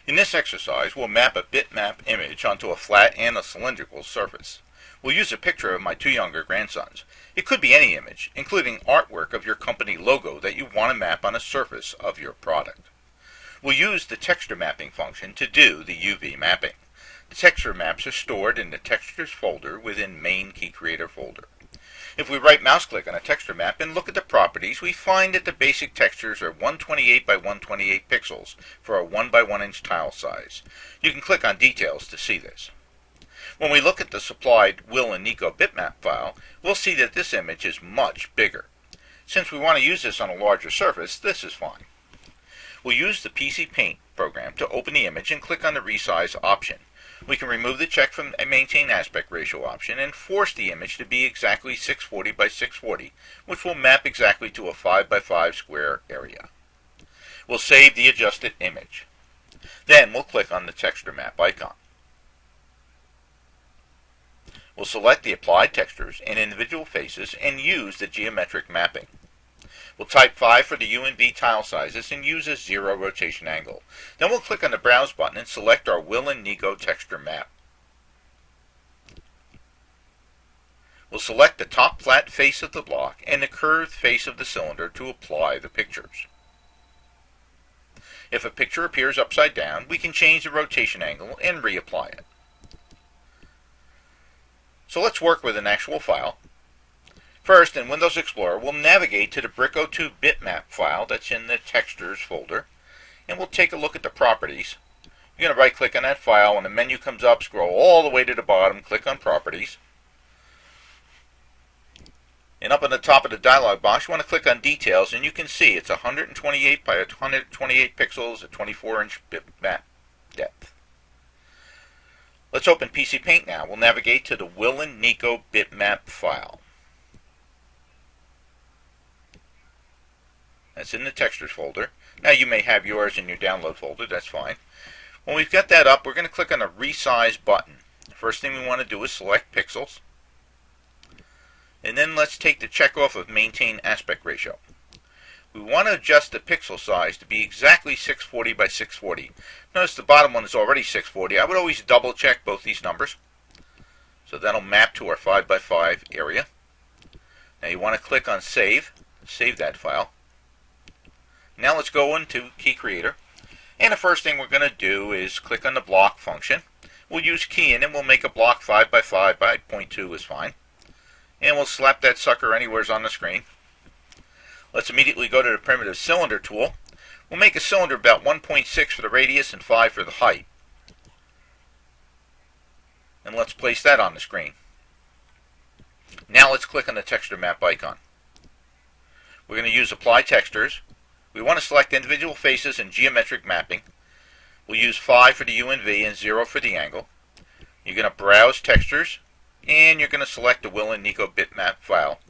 In this exercise, we'll map a bitmap image onto a flat and a cylindrical surface. We'll use a picture of my two younger grandsons. It could be any image, including artwork of your company logo that you want to map on a surface of your product. We'll use the texture mapping function to do the UV mapping. The texture maps are stored in the textures folder within main KeyCreator folder. If we right mouse click on a texture map and look at the properties, we find that the basic textures are 128 by 128 pixels for a 1 by 1 inch tile size. You can click on details to see this. When we look at the supplied Will and Nico bitmap file, we'll see that this image is much bigger. Since we want to use this on a larger surface, this is fine. We'll use the PC Paint program to open the image and click on the resize option. We can remove the check from a maintain aspect ratio option and force the image to be exactly 640 by 640, which will map exactly to a 5 by 5 square area. We'll save the adjusted image. Then we'll click on the texture map icon. We'll select the applied textures and individual faces and use the geometric mapping. We'll type 5 for the U and V tile sizes and use a 0 rotation angle. Then we'll click on the Browse button and select our Will and Nico texture map. We'll select the top flat face of the block and the curved face of the cylinder to apply the pictures. If a picture appears upside down, we can change the rotation angle and reapply it. So let's work with an actual file. First, in Windows Explorer, we'll navigate to the Brick02 bitmap file that's in the Textures folder, and we'll take a look at the properties. You're going to right-click on that file. When the menu comes up, scroll all the way to the bottom, click on Properties. And up on the top of the dialog box, you want to click on Details, and you can see it's 128 by 128 pixels at 24-inch bitmap depth. Let's open PC Paint now. We'll navigate to the Will and Nico bitmap file. That's in the Textures folder. Now you may have yours in your Download folder, that's fine. When we've got that up, we're going to click on the Resize button. The first thing we want to do is select Pixels. And then let's take the check off of Maintain Aspect Ratio. We want to adjust the pixel size to be exactly 640 by 640. Notice the bottom one is already 640. I would always double check both these numbers. So that'll map to our 5 by 5 area. Now you want to click on Save that file. Now let's go into KeyCreator, and the first thing we're going to do is click on the block function. We'll use key in and we'll make a block 5 by 5 by 0.2 is fine. And we'll slap that sucker anywhere on the screen. Let's immediately go to the primitive cylinder tool. We'll make a cylinder about 1.6 for the radius and 5 for the height. And let's place that on the screen. Now let's click on the texture map icon. We're going to use Apply Textures. We want to select individual faces and geometric mapping. We'll use 5 for the U and V and 0 for the angle. You're going to browse textures, and you're going to select the Will and Nico bitmap file.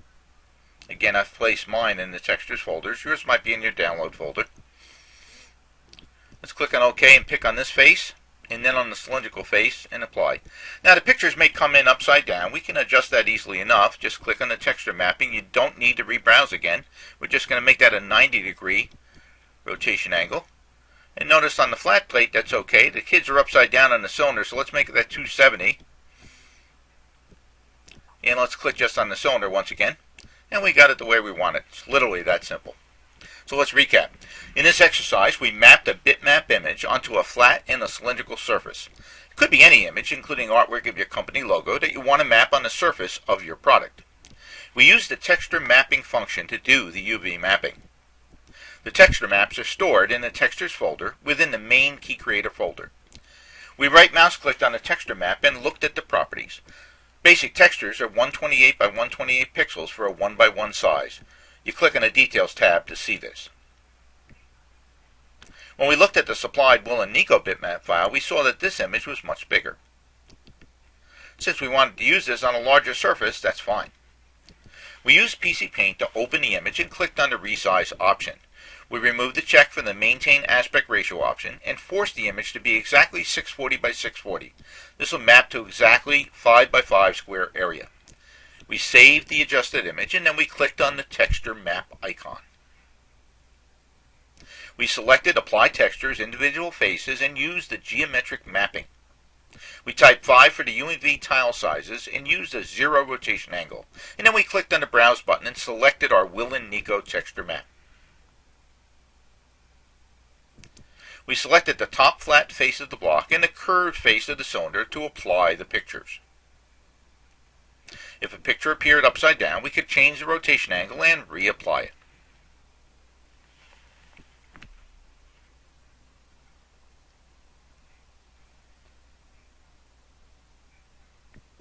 Again, I've placed mine in the Textures folders. Yours might be in your Download folder. Let's click on OK and pick on this face, and then on the cylindrical face, and apply. Now the pictures may come in upside down. We can adjust that easily enough. Just click on the texture mapping. You don't need to rebrowse again. We're just going to make that a 90-degree rotation angle. And notice on the flat plate, that's okay. The kids are upside down on the cylinder, so let's make that 270. And let's click just on the cylinder once again. And we got it the way we want it. It's literally that simple. So let's recap. In this exercise, we mapped a bitmap image onto a flat and a cylindrical surface. It could be any image, including artwork of your company logo that you want to map on the surface of your product. We used the texture mapping function to do the UV mapping. The texture maps are stored in the Textures folder within the main KeyCreator folder. We right mouse clicked on the texture map and looked at the properties. Basic textures are 128 by 128 pixels for a 1 by 1 size. You click on the Details tab to see this. When we looked at the supplied Will and Nico bitmap file, we saw that this image was much bigger. Since we wanted to use this on a larger surface, that's fine. We used PC Paint to open the image and clicked on the Resize option. We removed the check from the Maintain Aspect Ratio option and forced the image to be exactly 640 by 640. This will map to exactly 5 by 5 square area. We saved the adjusted image, and then we clicked on the texture map icon. We selected Apply Texture as individual faces and used the geometric mapping. We typed 5 for the UV tile sizes and used a 0 rotation angle. And then we clicked on the Browse button and selected our Will and Nico texture map. We selected the top flat face of the block and the curved face of the cylinder to apply the pictures. If a picture appeared upside down, we could change the rotation angle and reapply it.